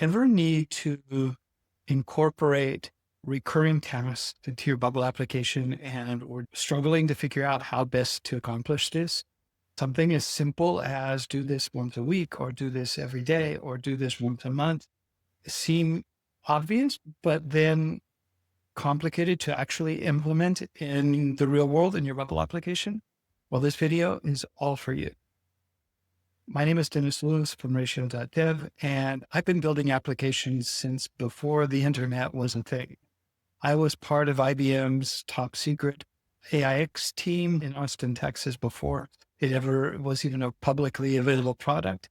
ever need to incorporate recurring tasks into your Bubble application and we're struggling to figure out how best to accomplish this? Something as simple as do this once a week or do this every day or do this once a month seem obvious, but then complicated to actually implement in the real world in your Bubble application. Well, this video is all for you. My name is Dennis Lewis from ratio.dev, and I've been building applications since before the internet was a thing. I was part of IBM's top secret AIX team in Austin, Texas before it ever was even a publicly available product.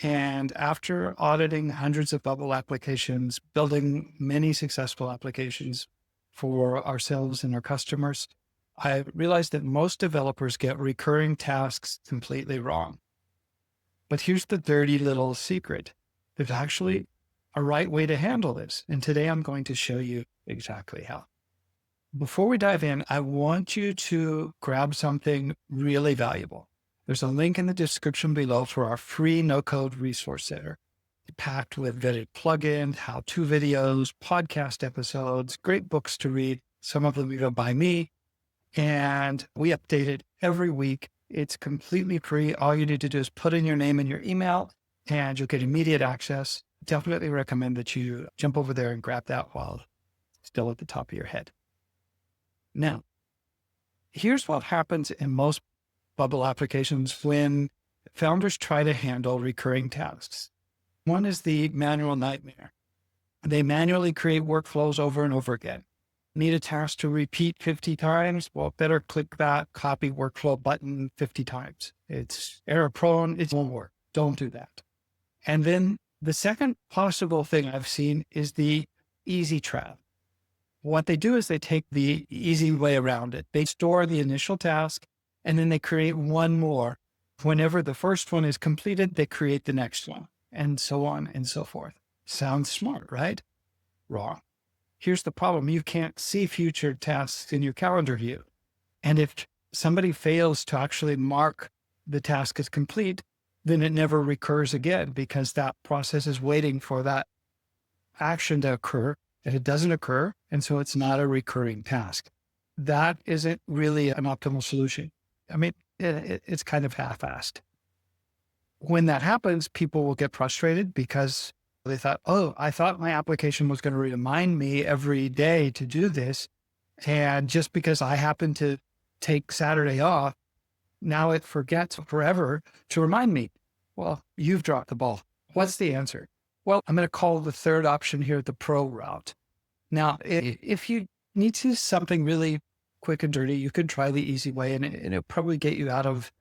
And after auditing hundreds of Bubble applications, building many successful applications for ourselves and our customers, I realized that most developers get recurring tasks completely wrong. But here's the dirty little secret. There's actually a right way to handle this. And today I'm going to show you exactly how. Before we dive in, I want you to grab something really valuable. There's a link in the description below for our free no-code resource center, packed with vetted plugins, how-to videos, podcast episodes, great books to read, some of them even by me. And we update it every week. It's completely free. All you need to do is put in your name and your email and you'll get immediate access. Definitely recommend that you jump over there and grab that while it's still at the top of your head. Now, here's what happens in most Bubble applications when founders try to handle recurring tasks. One is the manual nightmare. They manually create workflows over and over again. Need a task to repeat 50 times? Well, better click that copy workflow button 50 times. It's error prone. It won't work. Don't do that. And then the second possible thing I've seen is the easy trap. What they do is they take the easy way around it. They store the initial task and then they create one more. Whenever the first one is completed, they create the next one and so on and so forth. Sounds smart, right? Wrong. Here's the problem. You can't see future tasks in your calendar view. And if somebody fails to actually mark the task as complete, then it never recurs again because that process is waiting for that action to occur and it doesn't occur. And so it's not a recurring task. That isn't really an optimal solution. I mean, it's kind of half-assed. When that happens, people will get frustrated because they thought, oh, I thought my application was going to remind me every day to do this. And just because I happen to take Saturday off, now it forgets forever to remind me. Well, you've dropped the ball. What's the answer? Well, I'm going to call the third option here the pro route. Now, if you need to do something really quick and dirty, you could try the easy way and it'll probably get you out of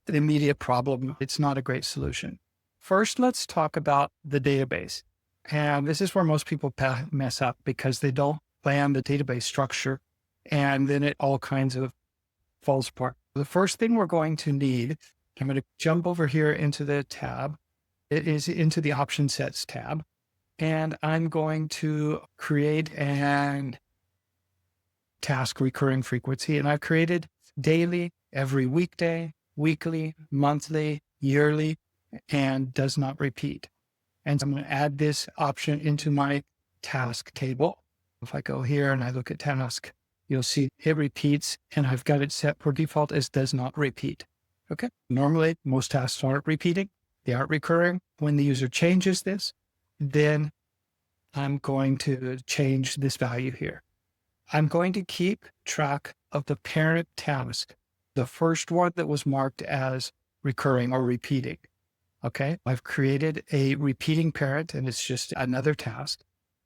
the immediate problem. It's not a great solution. First, let's talk about the database. And this is where most people mess up because they don't plan the database structure and then it all kinds of falls apart. The first thing we're going to need, I'm going to jump over here into the tab. It is into the option sets tab. And I'm going to create an task recurring frequency. And I've created daily, every weekday, weekly, monthly, yearly, and does not repeat. And I'm going to add this option into my task table. If I go here and I look at task, you'll see it repeats and I've got it set for default as does not repeat. Okay. Normally most tasks aren't repeating. They aren't recurring. When the user changes this, then I'm going to change this value here. I'm going to keep track of the parent task, the first one that was marked as recurring or repeating. Okay, I've created a repeating parent and it's just another task.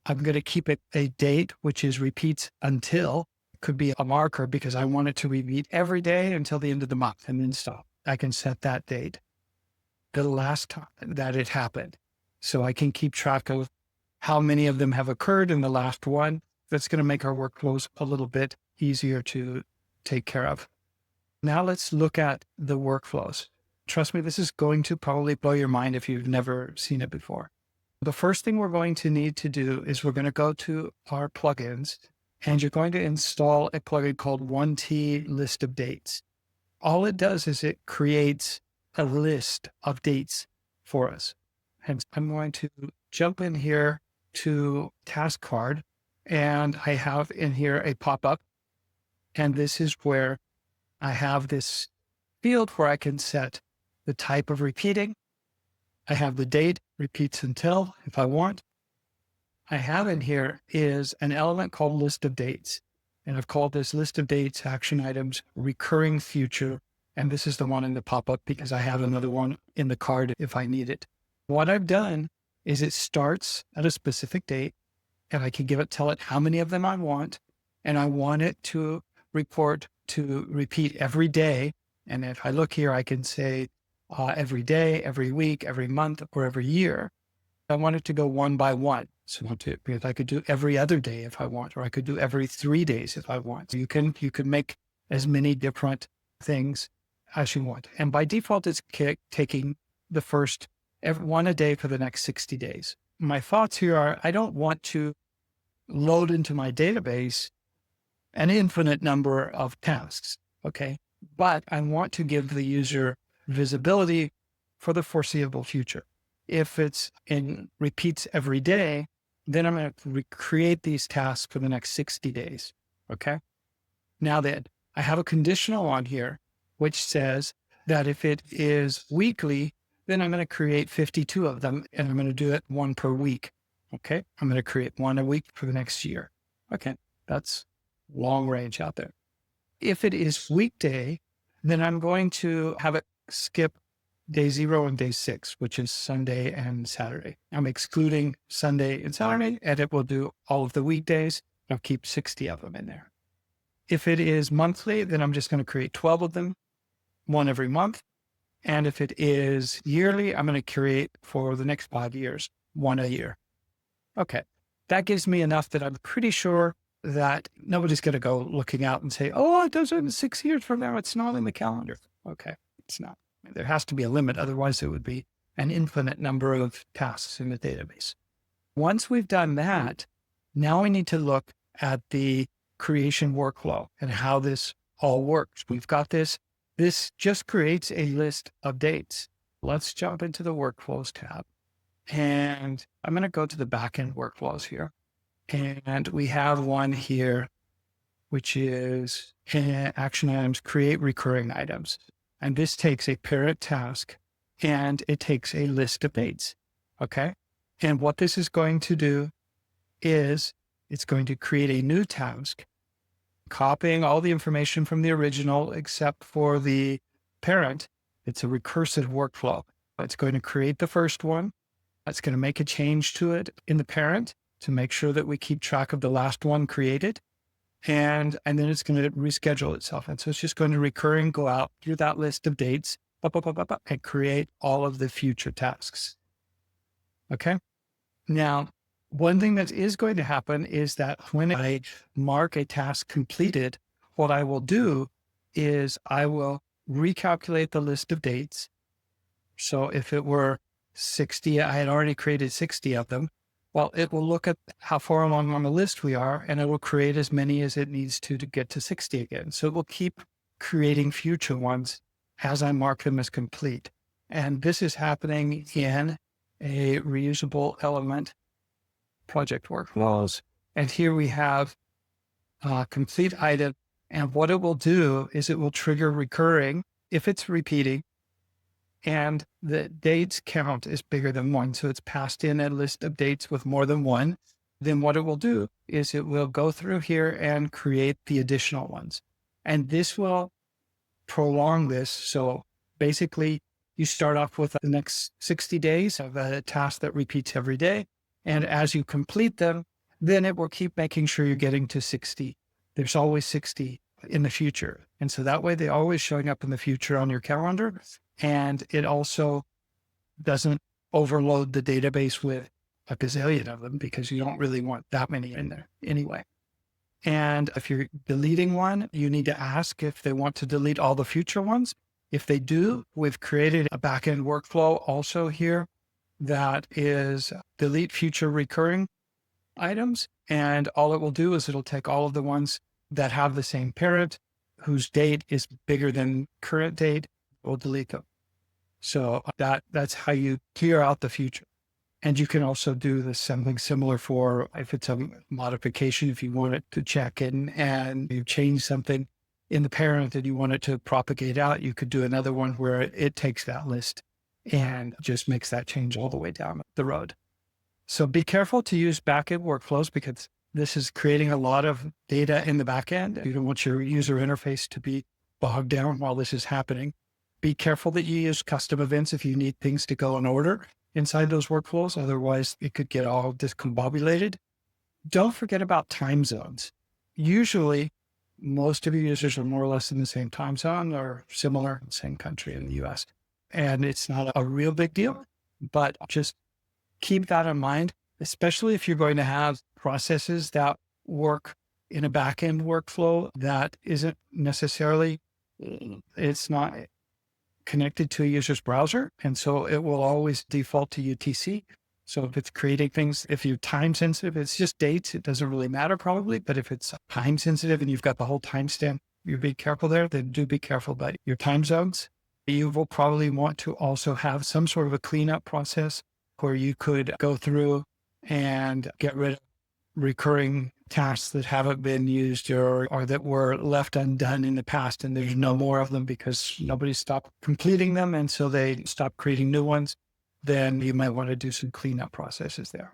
I'm going to keep it a date, which is repeats until, could be a marker because I want it to repeat every day until the end of the month and then stop. I can set that date, the last time that it happened. So I can keep track of how many of them have occurred in the last one. That's going to make our workflows a little bit easier to take care of. Now let's look at the workflows. Trust me, this is going to probably blow your mind if you've never seen it before. The first thing we're going to need to do is we're going to go to our plugins and you're going to install a plugin called OneT List of Dates. All it does is it creates a list of dates for us. And I'm going to jump in here to task card, and I have in here a pop-up. And this is where I have this field where I can set the type of repeating. I have the date, repeats until, if I want. I have in here is an element called list of dates. And I've called this list of dates, action items, recurring future. And this is the one in the pop-up because I have another one in the card if I need it. What I've done is it starts at a specific date, and I can tell it how many of them I want. And I want it to repeat every day. And if I look here, I can say every day, every week, every month, or every year. I want it to go one by one. So because I could do every other day if I want, or I could do every 3 days if I want. So you can make as many different things as you want. And by default, it's taking the first one a day for the next 60 days. My thoughts here are, I don't want to load into my database an infinite number of tasks. Okay. But I want to give the user visibility for the foreseeable future. If it's in repeats every day, then I'm going to recreate these tasks for the next 60 days. Okay. Now then, I have a conditional on here, which says that if it is weekly, then I'm going to create 52 of them, and I'm going to do it one per week. Okay. I'm going to create one a week for the next year. Okay. That's long range out there. If it is weekday, then I'm going to have it skip day 0 and day 6, which is Sunday and Saturday. I'm excluding Sunday and Saturday, and it will do all of the weekdays. I'll keep 60 of them in there. If it is monthly, then I'm just going to create 12 of them, one every month. And if it is yearly, I'm going to create for the next 5 years, one a year. Okay. That gives me enough that I'm pretty sure that nobody's going to go looking out and say, oh, it does it in 6 years from now. It's not in the calendar. Okay. It's not. There has to be a limit. Otherwise, it would be an infinite number of tasks in the database. Once we've done that, now we need to look at the creation workflow and how this all works. We've got this. This just creates a list of dates. Let's jump into the workflows tab. And I'm going to go to the backend workflows here. And we have one here, which is action items, create recurring items. And this takes a parent task and it takes a list of dates. Okay. And what this is going to do is it's going to create a new task, copying all the information from the original, except for the parent. It's a recursive workflow. It's going to create the first one. It's going to make a change to it in the parent to make sure that we keep track of the last one created. And then it's going to reschedule itself. And so it's just going to recurring go out through that list of dates and create all of the future tasks. Okay. Now, one thing that is going to happen is that when I mark a task completed, what I will do is I will recalculate the list of dates. So if it were 60, I had already created 60 of them. Well, it will look at how far along on the list we are, and it will create as many as it needs to get to 60 again. So it will keep creating future ones as I mark them as complete. And this is happening in a reusable element project workflows. And here we have a complete item. And what it will do is it will trigger recurring if it's repeating. And the dates count is bigger than 1. So it's passed in a list of dates with more than 1. Then what it will do is it will go through here and create the additional ones. And this will prolong this. So basically you start off with the next 60 days of a task that repeats every day. And as you complete them, then it will keep making sure you're getting to 60. There's always 60 in the future. And so that way they're always showing up in the future on your calendar. And it also doesn't overload the database with a gazillion of them because you don't really want that many in there anyway. And if you're deleting one, you need to ask if they want to delete all the future ones. If they do, we've created a backend workflow also here that is delete future recurring items. And all it will do is it'll take all of the ones that have the same parent, whose date is bigger than current date, we'll delete them. So that's how you clear out the future. And you can also do something similar for if it's a modification, if you want it to check in and you change something in the parent and you want it to propagate out, you could do another one where it takes that list and just makes that change all the way down the road. So be careful to use backend workflows because this is creating a lot of data in the backend. You don't want your user interface to be bogged down while this is happening. Be careful that you use custom events if you need things to go in order inside those workflows. Otherwise, it could get all discombobulated. Don't forget about time zones. Usually, most of your users are more or less in the same time zone or similar in the same country in the US. And it's not a real big deal, but just keep that in mind, especially if you're going to have processes that work in a backend workflow that isn't necessarily, it's not connected to a user's browser. And so it will always default to UTC. So if it's creating things, if you're time sensitive, it's just dates, it doesn't really matter probably. But if it's time sensitive and you've got the whole timestamp, you be careful there, then do be careful about your time zones. You will probably want to also have some sort of a cleanup process where you could go through and get rid of recurring tasks that haven't been used or that were left undone in the past. And there's no more of them because nobody stopped completing them. And so they stopped creating new ones. Then you might want to do some cleanup processes there.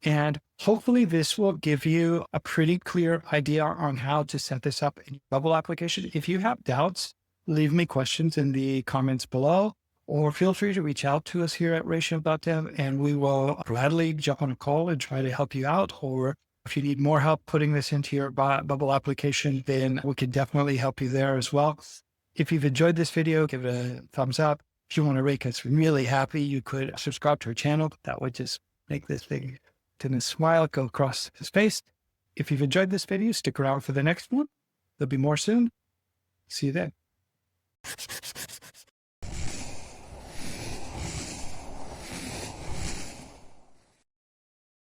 And hopefully this will give you a pretty clear idea on how to set this up in your Bubble application. If you have doubts, leave me questions in the comments below, or feel free to reach out to us here at reschedule.dev and we will gladly jump on a call and try to help you out. Or if you need more help putting this into your Bubble application, then we can definitely help you there as well. If you've enjoyed this video, give it a thumbs up. If you want to make us really happy, you could subscribe to our channel. That would just make this big to smile go across his face. If you've enjoyed this video, stick around for the next one. There'll be more soon. See you then.